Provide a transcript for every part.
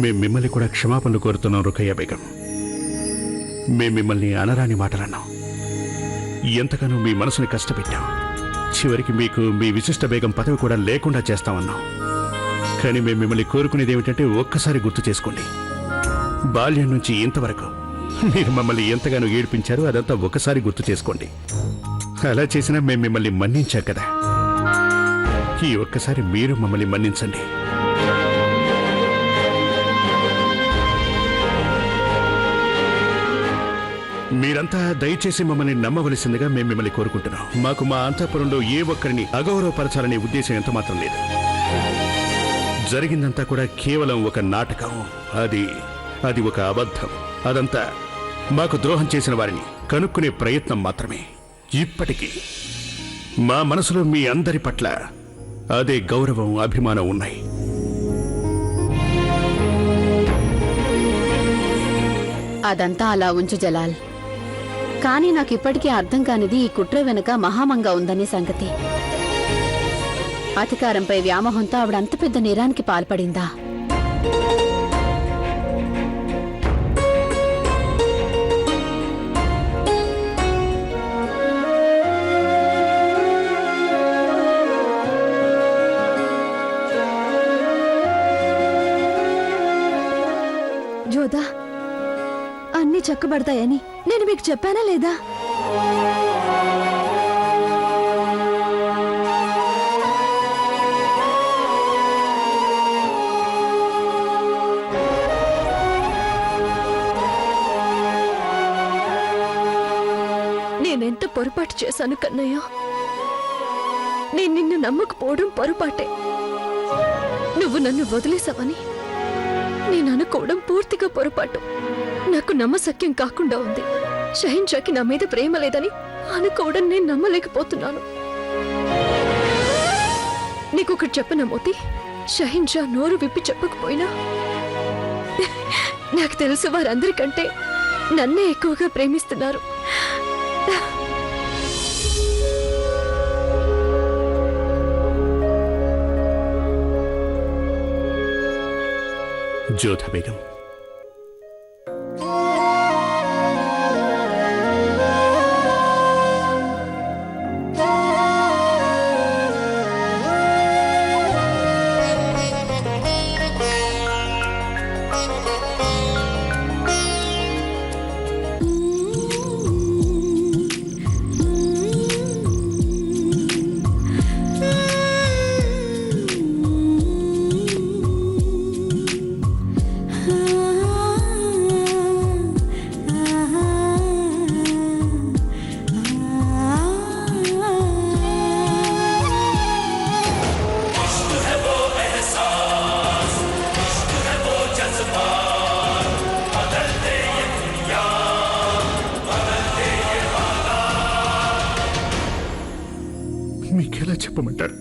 మేము మిమ్మల్ని కూడా క్షమాపణలు కోరుతున్నాం రుకయ్య బేగం. మేము మిమ్మల్ని అనరాని మాటలన్నాం, ఎంతగానో మీ మనసుని కష్టపెట్టాం. చివరికి మీకు మీ విశిష్ట బేగం పదవి కూడా లేకుండా చేస్తామన్నాం. కానీ మేము మిమ్మల్ని కోరుకునేది ఏమిటంటే ఒక్కసారి గుర్తు చేసుకోండి, బాల్యం నుంచి ఇంతవరకు మీరు మమ్మల్ని ఎంతగానో ఏడిపించారు, అదంతా ఒకసారి గుర్తు చేసుకోండి. అలా చేసినా మేము మిమ్మల్ని మన్నించాం కదా, ఈ ఒక్కసారి మీరు మమ్మల్ని మన్నించండి. మీరంతా దయచేసి మమ్మల్ని నమ్మవలసిందిగా మేము మిమ్మల్ని కోరుకుంటున్నాం. మాకు మా అంతఃపురంలో ఏ ఒక్కరిని అగౌరవపరచాలనే ఉద్దేశం ఎంత మాత్రం లేదు. జరిగిందంతా కూడా కేవలం ఒక నాటకం, అది ఒక అబద్ధం. అదంతా మాకు ద్రోహం చేసిన వారిని కనుక్కునే ప్రయత్నం మాత్రమే. ఇప్పటికీ మా మనసులో మీ అందరి పట్ల అదే గౌరవం, అభిమానం ఉన్నాయి. అదంతా అలా ఉంచు జలాల్. కానీ నాకు ఇప్పటికీ అర్థం కానిది ఈ కుట్ర వెనుక మహామంగ ఉందనే సంగతి. అధికారంపై వ్యామోహంతో ఆవిడ అంత పెద్ద నేరానికి పాల్పడిందా? జోదా, అన్నీ చక్కబడతాయని నేను మీకు చెప్పానా లేదా? నేనెంత పొరపాటు చేశాను కన్నయ్య. నేను నిన్ను నమ్మకపోవడం పొరపాటే. నువ్వు నన్ను వదిలేసావని నేను అనుకోవడం పూర్తిగా పొరపాటు. నాకు నమ్మశక్యం కాకుండా ఉంది. షహిన్షాకి నా మీద ప్రేమ లేదని అనుకోవడం నేను నమ్మలేకపోతున్నాను. నీకొకటి చెప్పనా మోతి, షహిన్షా నోరు విప్పి చెప్పకపోయినా నాకు తెలుసు వారందరికంటే నన్నే ఎక్కువగా ప్రేమిస్తున్నారు. జోధా బేగం, మీకెలా చెప్పమంటారు?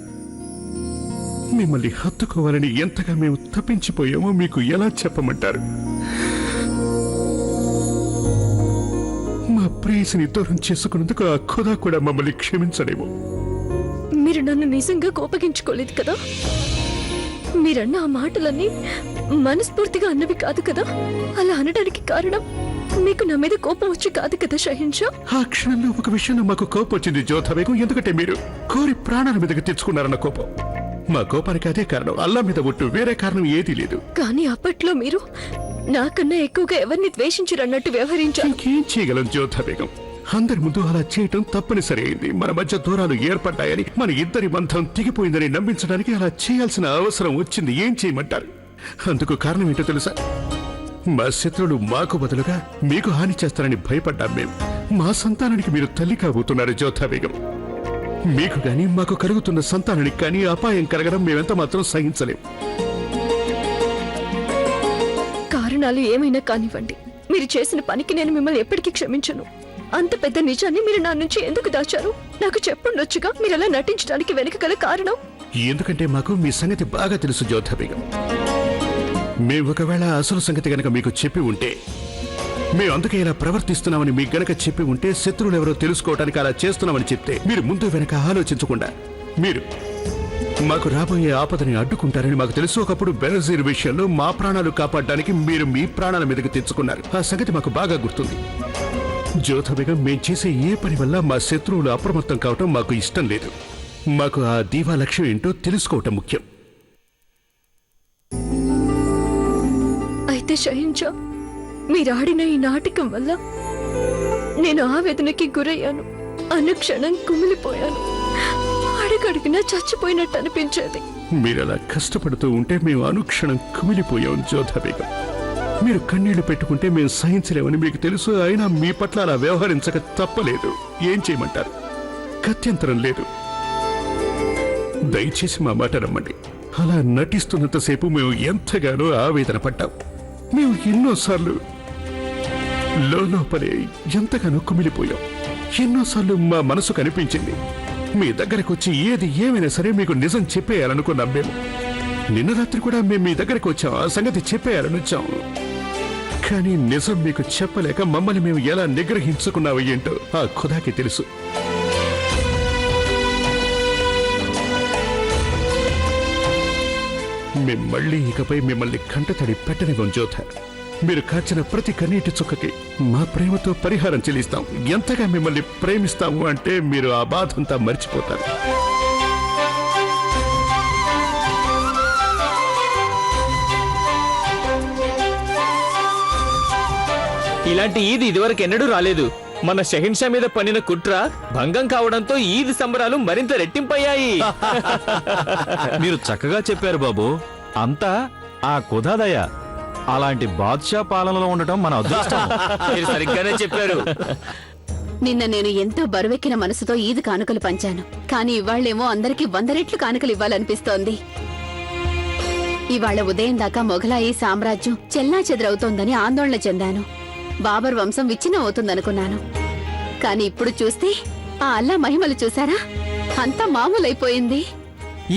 మిమ్మల్ని హత్తుకోవాలని ఎంతగా మేము తప్పించిపోయామో మీకు ఎలా చెప్పమంటారు? మా ప్రేయసిని దూరం చేసుకున్నందుకు ఆ ఖుదా కూడా మమ్మల్ని క్షమించలేము. మీరు నన్ను నిజంగా కోపగించుకోలేదు కదా? మీరన్న ఆ మాటలన్నీ మనస్ఫూర్తిగా అన్నవి కాదు కదా? అలా అనడానికి కారణం మీకు నా మీద కోపం వచ్చి కాదు కదా షహిన్షా? ఆ క్షణంలో ఒక విషయంలో మాకు కోపం వచ్చింది జోధా బేగం. ఎందుకంటే మీరు కోరి ప్రాణాల మీదకి తెచ్చుకున్నారన్న కోపం. మా కోపానికి అదే కారణం, అల్లా మీద ఒట్టు, వేరే కారణం ఏదీ లేదు. కానీ అప్పట్లో మీరు నాకన్నా ఎక్కువగా ఎవరిని ద్వేషించరన్నట్టు వ్యవహరించారు. ఇంకేం చేయగలం జోధా బేగం? అందరి ముందు అలా చేయటం తప్పనిసరి అయింది. మన మధ్య దూరాలు ఏర్పడ్డాయని, మన ఇద్దరి బంధం తెగిపోయిందని నమ్మించడానికి అలా చేయాల్సిన అవసరం వచ్చింది. ఏం చేయమంటారు? అందుకు కారణం ఏంటో తెలుసా? మా శత్రువులు మాకు బదులుగా మీకు హాని చేస్తారని భయపడ్డాం మేము. మా సంతానానికి మీరు తల్లి కాబోతున్నారు జోధా బేగం. మీకు గాని మాకు కలుగుతున్న సంతానానికి కానీ అపాయం కలగడం మేమెంత మాత్రం సహించలేం. కారణాలు ఏమైనా కానివ్వండి, మీరు చేసిన పనికి నేను మిమ్మల్ని ఎప్పటికీ క్షమించను. అంత పెద్ద నిజాన్ని మీరు నా నుంచి ఎందుకు దాచారు? నాకు చెప్పుండొచ్చుగా. మీరు అలా నటించడానికి వెనుక గల కారణం. ఎందుకంటే మాకు మీ సంగతి బాగా తెలుసు జోధా బేగం. మేము ఒకవేళ అసలు సంగతి గనక మీకు చెప్పి ఉంటే, మేము అందుకే ఇలా ప్రవర్తిస్తున్నామని మీకు గనక చెప్పి ఉంటే, శత్రువులు ఎవరో తెలుసుకోవడానికి అలా చేస్తున్నామని చెప్తే, మీరు ముందు వెనక ఆలోచించకుండా మీరు మాకు రాబోయే ఆపదని అడ్డుకుంటారని మాకు తెలుసు. ఒకప్పుడు బెనజీర్ విషయంలో మా ప్రాణాలు కాపాడడానికి మీరు మీ ప్రాణాల మీదకి తెచ్చుకున్నారు. ఆ సంగతి మాకు బాగా గుర్తుంది. జ్యోధ బేగం మేం చేసే ఏ పని వల్ల మా శత్రువులు అప్రమత్తం కావటం మాకు ఇష్టం లేదు. మాకు ఆ దీవా లక్ష్యం ఏంటో తెలుసుకోవటం ముఖ్యం. అయితే షహింజా, మీరాడిన ఈ నాటకం వల్ల నేను ఆవేదనకి గురయ్యాను. అనుక్షణం కుమిలిపోయాను. అడుగడుగునా చచ్చిపోయినట్టు అనిపించేది. మీరలా కష్టపడుతూ ఉంటే మేము అనుక్షణం కుమిలిపోయాం జ్యోధ బేగం. మీరు కన్నీళ్లు పెట్టుకుంటే మేము సహించలేమని మీకు తెలుసు. అయినా మీ పట్ల అలా వ్యవహరించక తప్పలేదు. ఏం చేయమంటారు? గత్యంతరం లేదు. దయచేసి మా మాట నమ్మండి. అలా నటిస్తున్నంతసేపు మేము ఎంతగానో ఆవేదన పడ్డాం. మేము ఎన్నోసార్లు లోపలే ఎంతగానో కుమిలిపోయాం. ఎన్నోసార్లు మా మనసు కనిపించింది మీ దగ్గరకు వచ్చి ఏది ఏమైనా సరే మీకు నిజం చెప్పేయాలనుకున్నాం. మేము నిన్న రాత్రి కూడా మేము మీ దగ్గరకు వచ్చాం. ఆ సంగతి చెప్పేయాలని వచ్చాం. కానీ నిజం మీకు చెప్పలేక మమ్మల్ని మేము ఎలా నిగ్రహించుకున్నావు ఏంటో ఆ ఖుదాకి తెలుసు. మేము మళ్ళీ ఇకపై మిమ్మల్ని కంటతడి పెట్టనివ్వం జ్యోధ. మీరు కాచిన ప్రతి కన్నీటి చుక్కకి మా ప్రేమతో పరిహారం చెల్లిస్తాం. ఎంతగా మిమ్మల్ని ప్రేమిస్తాము అంటే మీరు ఆ బాధంతా మర్చిపోతారు. ఇలాంటి ఈద్ ఇదివరకు ఎన్నడూ రాలేదు. మన షహిన్షా మీద పన్నిన కుట్ర భంగం కావడంతో ఈద్ సంబరాలు మరింత రెట్టింపయ్యాయి. మీరు చక్కగా చెప్పారు బాబు. అంతా ఆ కుదాదయ. అలాంటి బాద్షా పాలనలో ఉండటం మన అదృష్టం. మీరు సరిగ్గానే చెప్పారు. నిన్న నేను ఎంతో బరువెక్కిన మనసుతో ఈద్ కానుకలు పంచాను. కానీ ఇవాళ్ళేమో అందరికీ 100 రెట్లు కానుకలు ఇవ్వాలనిపిస్తోంది. ఇవాళ ఉదయం దాకా మొఘలాయి సామ్రాజ్యం చెల్లాచెదరవుతోందని ఆందోళన చెందాను. బాబర్ వంశం విచ్ఛిన్నం అవుతుందనుకున్నాను. కానీ ఇప్పుడు చూస్తే ఆ అల్లా మహిమలు చూసారా? అంతా మామూలైపోయింది.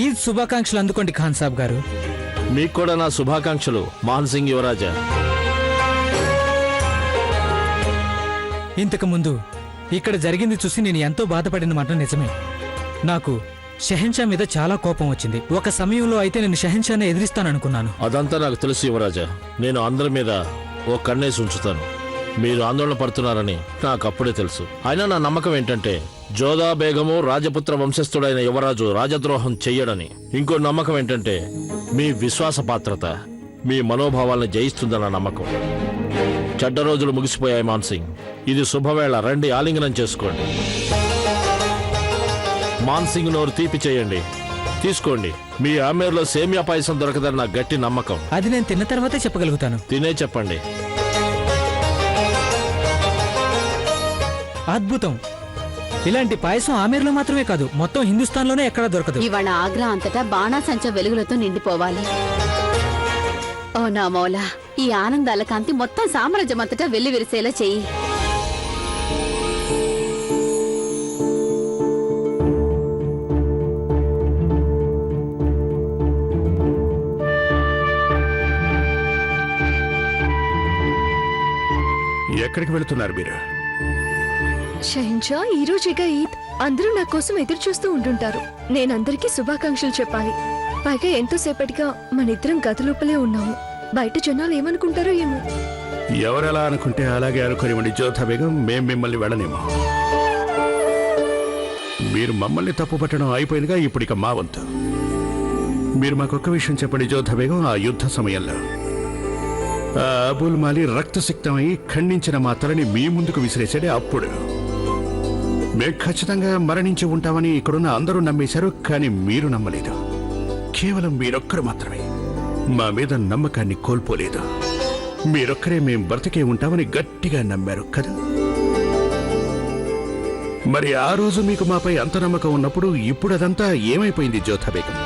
ఈద్ శుభాకాంక్షలు అందుకోండి ఖాన్ సాబ్ గారు. మీకు కూడా నా శుభాకాంక్షలు మాన్ సింగ్ యువరాజా. ఇంతకు ముందు ఇక్కడ జరిగింది చూసి నేను ఎంతో బాధపడిన మాట నిజమే. నాకు షెహన్షా మీద చాలా కోపం వచ్చింది. ఒక సమయంలో అయితే నేను షెహన్షానే ఎదిరిస్తాననుకున్నాను. అదంతా నాకు తెలుసు యువరాజా. నేను అందరి మీద ఓ కన్నేసి ఉంచుతాను. మీరు ఆందోళన పడుతున్నారని నాకు అప్పుడే తెలుసు. అయినా నా నమ్మకం ఏంటంటే జోధా బేగము రాజపుత్ర వంశస్థుడైన యువరాజు రాజద్రోహం చెయ్యడని. ఇంకో నమ్మకం ఏంటంటే మీ విశ్వాస పాత్రత మీ మనోభావాలను జయిస్తుందన్న నమ్మకం. చెడ్డ రోజులు ముగిసిపోయాయి మాన్ సింగ్. ఇది శుభవేళ. రండి, ఆలింగనం చేసుకోండి. మాన్ సింగ్ నోరు తీపి చేయండి. తీసుకోండి. మీ ఆమేర్లో సేమియా పాయసం దొరకదని నా గట్టి నమ్మకం. అది నేను తిన్న తర్వాతే చెప్పగలుగుతాను. తినే చెప్పండి. అద్భుతం. ఇలాంటి పాయసం ఆమేర్లో మాత్రమే కాదు, మొత్తం హిందుస్థాన్లోనే ఎక్కడా దొరకదు. ఇవాళ ఆగ్రా అంతటా బాణాసంచ వెలుగులతో నిండిపోవాలి. ఓ నా మౌలా, ఈ ఆనందాల కాంతి మొత్తం సామ్రాజ్యం అంతటా వెళ్లి విరిసేలా చెయ్యి. ఎక్కడికి వెళుతున్నారు మీరు? షహిన్షా, ఈ రోజేగా ఈద్. అందరూ నా కోసం ఎదురు చూస్తూ ఉంటుంటారు. నేనందరికీ శుభాకాంక్షలు చెప్పాలి. పైగా ఎంతోసేపటిగా మనిద్దరం గది లోపలే ఉన్నాము. బయట జనాలు ఏమనుకుంటారో ఏమో. ఎవరెలా అనుకుంటే అలాగే అనుకోనివ్వండి జోధా బేగం. మేం మిమ్మల్ని వెళ్ళనేమో. మీరు మమ్మల్ని తప్పు పట్టడం అయిపోయిందిగా. ఇప్పుడు ఇక మా వంతు. మీరు మాకొక్క విషయం చెప్పండి జోధా బేగం. ఆ యుద్ధ సమయంలో ఆ అబుల్ మాలి రక్తసిక్తమై ఖండించిన మా తలని మీ ముందుకు విసిరేసాడే. అప్పుడు మేం ఖచ్చితంగా మరణించి ఉంటామని ఇక్కడున్న అందరూ నమ్మేశారు. కానీ మీరు నమ్మలేదు. కేవలం మీరొక్కరు మాత్రమే మా మీద నమ్మకాన్ని కోల్పోలేదు. మీరొక్కరే మేం బ్రతికే ఉంటామని గట్టిగా నమ్మారు కదా. మరి ఆ రోజు మీకు మాపై అంత నమ్మకం ఉన్నప్పుడు ఇప్పుడు అదంతా ఏమైపోయింది జోధా బేగం?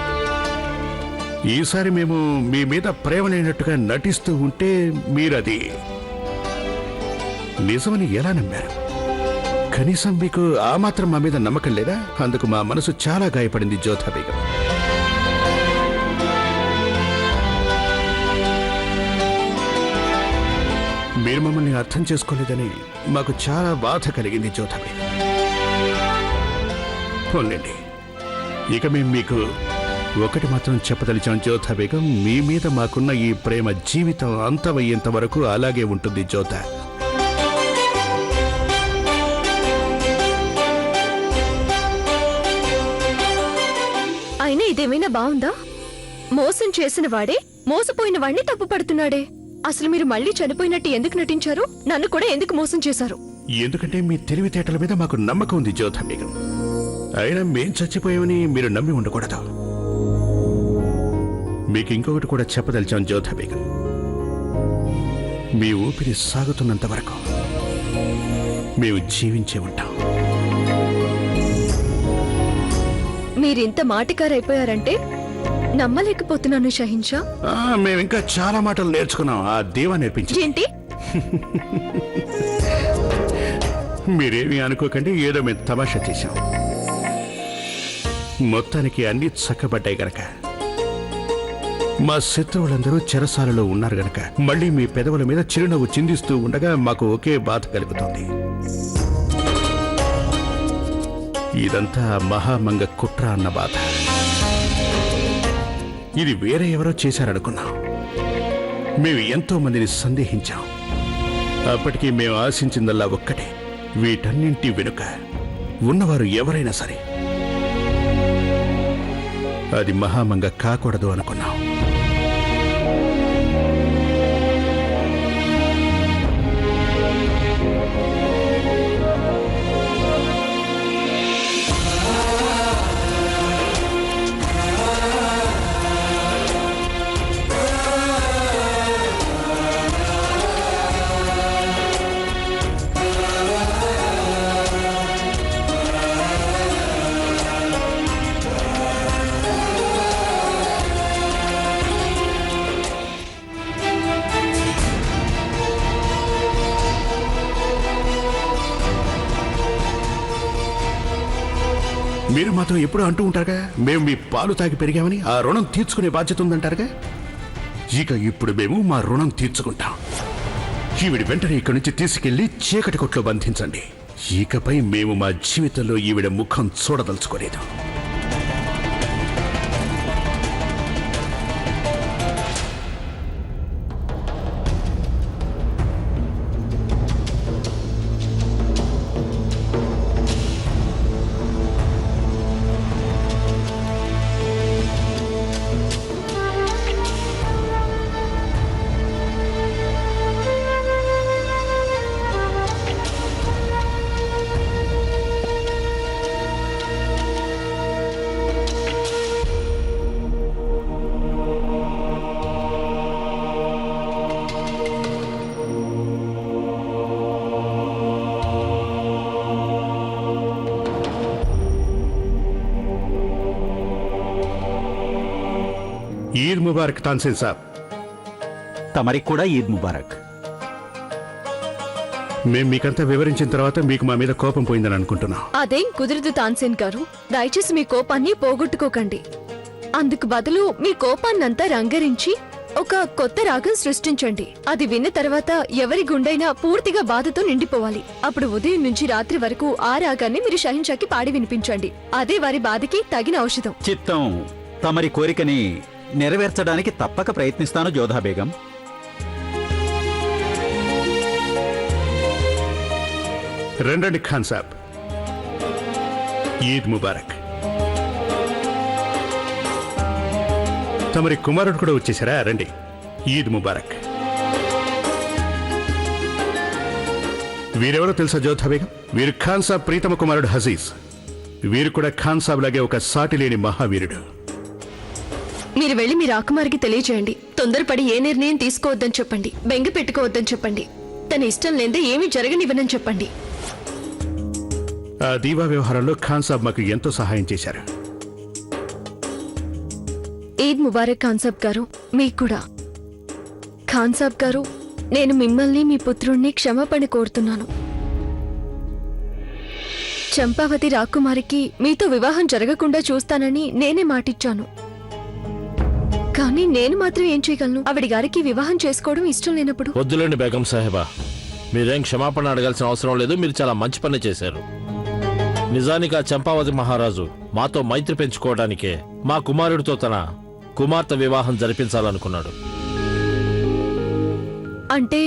ఈసారి మేము మీ మీద ప్రేమ లేనట్టుగా నటిస్తూ ఉంటే మీరది నిజమని ఎలా నమ్మారు? కనీసం మీకు ఆ మాత్రం మా మీద నమ్మకం లేదా? అందుకు మా మనసు చాలా గాయపడింది జోధా బేగం. మీరు మమ్మల్ని అర్థం చేసుకోలేదని మాకు చాలా బాధ కలిగింది జోధా బేగం. పోన్లేండి, ఇక మేము మీకు ఒకటి మాత్రం చెప్పదలిచాం జ్యోతా బేగం, మీ మీద మాకున్న ఈ ప్రేమ జీవితం అంతమయ్యేంత వరకు అలాగే ఉంటుంది జ్యోతా. అయినా ఇదేమైనా బావుందా? మోసం చేసిన వాడే మోసపోయిన వాడిని తప్పు పడుతున్నాడే. అసలు మీరు మళ్ళీ చనిపోయినట్టు ఎందుకు నటించారు? నన్ను కూడా ఎందుకు మోసం చేశారు? ఎందుకంటే మీ తెలివితేటల మీద మాకు నమ్మకం ఉంది జ్యోతా బేగం. అయినా మేం చచ్చిపోయామని మీరు నమ్మి ఉండకూడదు. మీకు ఇంకొకటి కూడా చెప్పదలిచాం జ్యోతా బేగం, మీ ఊపిరి సాగుతున్నంత వరకు మేము జీవించే ఉంటాం. మీరింత మాటకారైపోయారంటే నమ్మలేకపోతున్నాను షహిన్షా. మేమింకా చాలా మాటలు నేర్చుకున్నాం, ఆ దేవా నేర్పించి. ఏంటి? మీరేమీ అనుకోకండి, ఏదో మేము తమాషా చేశాం. మొత్తానికి అన్ని చక్కబడ్డాయి గనక, మా శత్రువులందరూ చెరసాలలో ఉన్నారు గనక మళ్ళీ మీ పెదవుల మీద చిరునవ్వు చిందిస్తూ ఉండగా మాకు ఒకే బాధ కలుగుతోంది. ఇదంతా మహామంగ కుట్ర అన్న బాధ. ఇది వేరే ఎవరో చేశారనుకున్నాం. మేము ఎంతో మందిని సందేహించాం. అప్పటికి మేము ఆశించిందల్లా ఒక్కటే, వీటన్నింటి వెనుక ఉన్నవారు ఎవరైనా సరే అది మహామంగ కాకూడదు అనుకున్నాం. మీరు మాతో ఎప్పుడు అంటూ ఉంటారుగా, మేము మీ పాలు తాగి పెరిగామని, ఆ రుణం తీర్చుకునే బాధ్యత ఉందంటారుగా. ఇక ఇప్పుడు మేము మా రుణం తీర్చుకుంటాం. ఈవిడ వెంటనే ఇక్కడి నుంచి తీసుకెళ్లి చీకటి కొట్లో బంధించండి. ఇకపై మేము మా జీవితంలో ఈవిడ ముఖం చూడదలుచుకోలేదు. ఈద్ ముబారక్ తాన్సేన్ సాబ్. తమరికి కూడా ఈద్ ముబారక్. మేం మీకంతా వివరించిన తర్వాత మీకు మా మీద కోపం పోయిందని అనుకుంటున్నాం. అదేం కుదరదు తాన్సేన్ గారు. దయచేసి మీ కోపాన్ని పోగొట్టుకోకండి. అందుకు బదులు మీ కోపాన్నంతా రంగరించి ఒక కొత్త రాగం సృష్టించండి. అది విన్న తర్వాత ఎవరి గుండైనా పూర్తిగా బాధతో నిండిపోవాలి. అప్పుడు ఉదయం నుంచి రాత్రి వరకు ఆ రాగాన్ని మీరు షహిన్షాకి పాడి వినిపించండి. అదే వారి బాధకి తగిన ఔషధం. చిత్తం. తమరి కోరికని నెరవేర్చడానికి తప్పక ప్రయత్నిస్తాను జోధా బేగం. రండి ఖాన్ సాబ్. ఈద్ ముబారక్. తమరి కుమారుడు కూడా వచ్చేసారా? రండి. ఈద్ ముబారక్. వీరెవరో తెలుసా జోధా బేగం? వీరు ఖాన్ సాబ్ ప్రీతమ కుమారుడు హజీజ్. వీరు కూడా ఖాన్ సాబ్ లాగే ఒక సాటి లేని మహావీరుడు. మీరు వెళ్లి మీ రాకుమారికి తెలియజేయండి. తొందరపడి ఏ నిర్ణయం తీసుకోవద్దని చెప్పండి. బెంగ పెట్టుకోవద్దని చెప్పండి. తన ఇష్టం లేదే ఏమీ జరగనివ్వనని చెప్పండి. ఆ దీవా వ్యవహారంలో ఖాన్ సాబ్ మాకు ఎంతో సహాయం చేశారు. ఈద్ ముబారక్ ఖాన్ సాబ్ గారు. మీకు కూడా. ఖాన్ సాబ్ గారు, నేను మిమ్మల్ని మీ పుత్రుణ్ణి క్షమాపణ కోరుతున్నాను. చంపావతి రాకుమారికి మీతో వివాహం జరగకుండా చూస్తానని నేనే మాటిచ్చాను. కానీ నేను మాత్రం ఏం చేయగలను? ఆవిడ గారికి వివాహం చేసుకోవడం ఇష్టం లేనప్పుడు. వద్దులేండి బేగం సాహెబా, మీరేం క్షమాపణ అడగాల్సిన అవసరం లేదు. మీరు చాలా మంచి పని చేశారు. నిజానికి ఆ చంపావతి మహారాజు మాతో మైత్రి పెంచుకోవడానికే మా కుమారుడితో తన కుమార్తె వివాహం జరిపించాలనుకున్నాడు. అంటే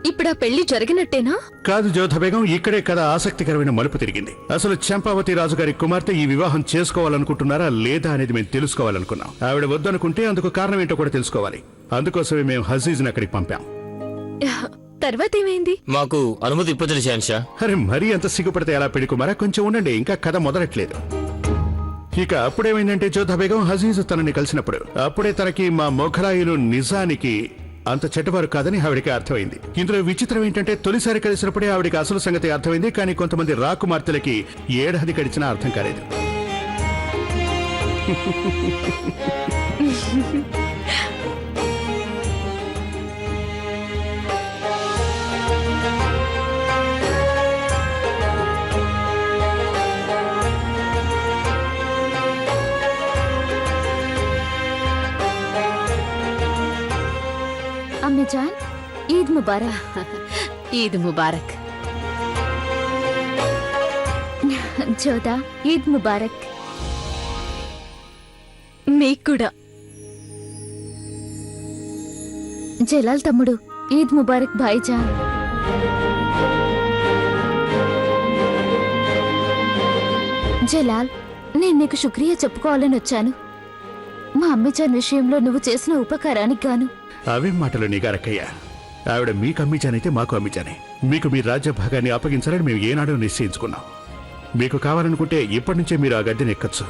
ఇప్పుడు ఆ పెళ్లి జరిగినట్టేనా? కాదు జోధా బేగం, ఇక్కడే కథ ఆసక్తికరమైన మలుపు తిరిగింది. అసలు చంపావతి రాజుగారి కుమార్తె ఈ వివాహం చేసుకోవాలనుకుంటున్నారా లేదా అనేది మేము తెలుసుకోవాలనుకున్నాం. ఆవిడ వద్దనుకుంటే అందుకు కారణం ఏంటో కూడా తెలుసుకోవాలి. అందుకోసమే మేము హజీజ్ని అక్కడికి పంపాం. తర్వాత ఏమైంది? మాకు అనుమతి ఇప్పొద్దు షహన్షా. అరే మరీ అంత సిగ్గుపడితే ఎలా పెళ్లి కుమారా, కొంచెం ఉండండి, ఇంకా కథ మొదలట్లేదు. ఇక అప్పుడేమైందంటే జోధా బేగం హజీజ్ తనని కలిసినప్పుడు అప్పుడే తనకి మా మొఘలాయిలు నిజానికి అంత చెడ్డవారు కాదని ఆవిడికి అర్థమైంది. ఇందులో విచిత్రం ఏంటంటే తొలిసారి కలిసినప్పుడే ఆవిడికి అసలు సంగతి అర్థమైంది. కానీ కొంతమంది రాకుమార్తెలకి ఏడాది గడిచినా అర్థం కాలేదు. అమ్మజాన్, ఈద్ ముబారక్. ఈద్ ముబారక్. జోదా, ఈద్ ముబారక్. మీకు కూడా. జలాల్ తమ్ముడు, ఈద్ ముబారక్ భాయిజాన్. జలాల్, నేను నీకు శుక్రియా చెప్పుకోవాలని వచ్చాను. మా అమ్మజాన్ విషయంలో నువ్వు చేసిన ఉపకారానికి గాను. అవేం మాటలు నీగారక్కయ్య. ఆవిడ మీకు అమ్మిచానైతే మాకు అమ్మిచానే. మీకు మీ రాజ్య భాగాన్ని అప్పగించాలని మేము ఏనాడో నిశ్చయించుకున్నాం. మీకు కావాలనుకుంటే ఇప్పటి నుంచే మీరు ఆ గద్దెని ఎక్కచ్చు.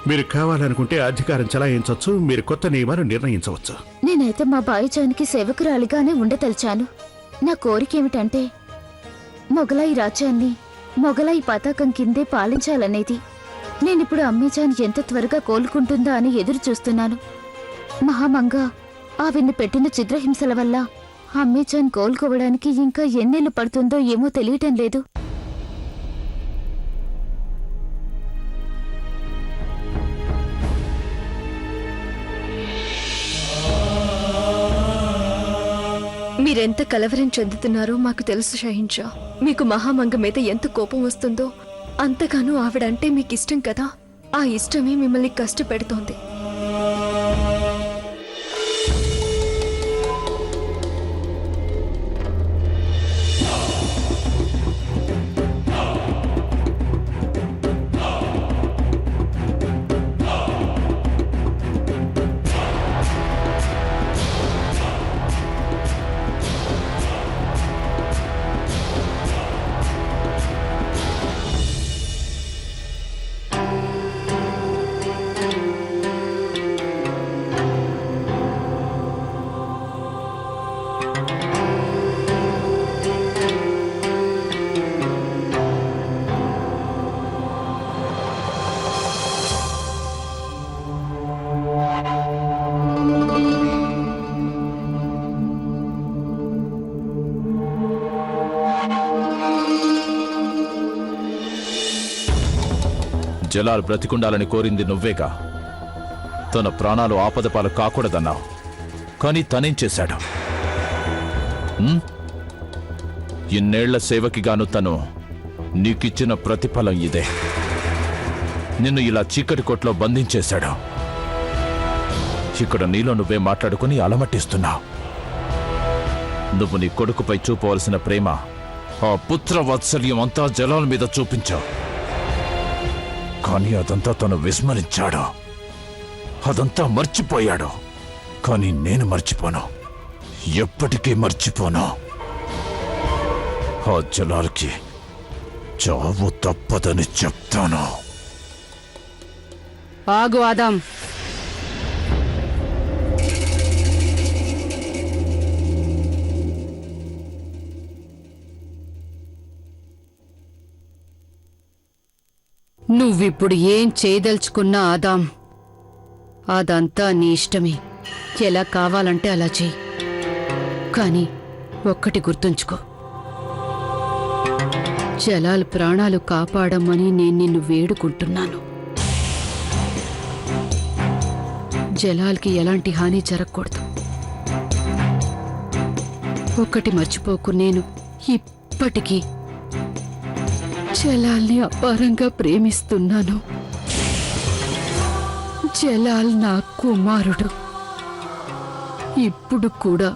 మీరు కావాలనుకుంటే అధికారం చలాయించవచ్చు. మీరు కొత్త నియమాలు నిర్ణయించవచ్చు. నేనైతే మా భాయిజానికి సేవకురాలిగానే ఉండదలిచాను. నా కోరికేమిటంటే మొఘలాయి రాజ్యాన్ని మొఘలాయి పతాకం కిందే పాలించాలనేది. నేనిప్పుడు అమ్మీజాన్ ఎంత త్వరగా కోలుకుంటుందా అని ఎదురు చూస్తున్నాను. మహామంగ ఆవిడ్ని పెట్టిన చిత్రహింసల వల్ల అమ్మీజాన్ కోలుకోవడానికి ఇంకా ఎన్నేళ్లు పడుతుందో ఏమో తెలియటం లేదు. మీరెంత కలవరం చెందుతున్నారో మాకు తెలుసు షహిన్షా. మీకు మహామంగ మీద ఎంత కోపం వస్తుందో అంతగానూ ఆవిడంటే మీకు ఇష్టం కదా. ఆ ఇష్టమే మిమ్మల్ని కష్టపెడుతోంది. జలాల్ బ్రతికుండాలని కోరింది నువ్వేగా. తన ప్రాణాలు ఆపదపాలు కాకూడదన్నావు. కానీ తనేం చేశాడు? ఇన్నేళ్ల సేవకి గాను తను నీకిచ్చిన ప్రతిఫలం ఇదే. నిన్ను ఇలా చీకటి కొట్లో బంధించేశాడు. ఇక్కడ నీలో నువ్వే మాట్లాడుకుని అలమటిస్తున్నావు. నువ్వు నీ కొడుకుపై చూపవలసిన ప్రేమ, ఆ పుత్ర వాత్సల్యం అంతా జలాల్ మీద చూపించావు. కానీ అదంతా తను విస్మరించాడు. అదంతా మర్చిపోయాడు. కానీ నేను మర్చిపోను, ఎప్పటికీ మర్చిపోను. ఆ జలాల్కి చావు తప్పదని చెప్తాను. ఆగు ఆదాం. నువ్విప్పుడు ఏం చేయదలుచుకున్నా ఆదాం, అదంతా నీ ఇష్టమే. ఎలా కావాలంటే అలా చెయ్యి. కానీ ఒక్కటి గుర్తుంచుకో, జలాల్ ప్రాణాలు కాపాడమని నేను నిన్ను వేడుకుంటున్నాను. జలాల్కి ఎలాంటి హాని జరగకూడదు. ఒక్కటి మర్చిపోకు, నేను ఇప్పటికీ జలాల్ని అపారంగా ప్రేమిస్తున్నాను. జలాల్ నా కుమారుడు. ఇప్పుడు కూడా.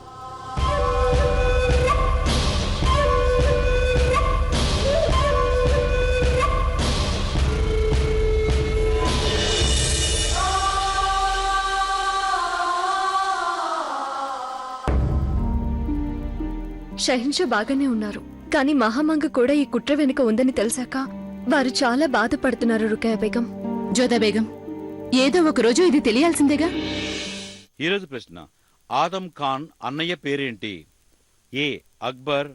షహిన్షా బాగానే ఉన్నారు, కానీ మహామంగ కూడా ఈ కుట్ర వెనుక ఉందని తెలిసాక వారు చాలా బాధపడుతున్నారు. రుకయ్య బేగం, జోదా బేగం, ఏదో ఒక రోజు ఇది తెలియాల్సిందేగా. ఈరోజు ప్రశ్న: ఆదం ఖాన్ అన్నయ్య పేరేంటి? ఏ అక్బర్,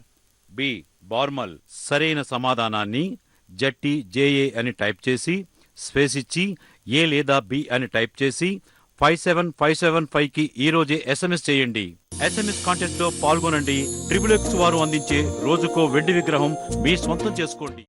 బి బార్మల్. సరైన సమాధానాన్ని జట్టి జేఏ అని టైప్ చేసి స్పేస్ ఇచ్చి ఏ లేదా బి అని టైప్ చేసి 57575కి ఈ రోజే SMS చేయండి. SMS కాంటెస్ట్ లో పాల్గొనండి. XXX వారు అందించే రోజుకో వెండి విగ్రహం మీ సొంతం చేసుకోండి.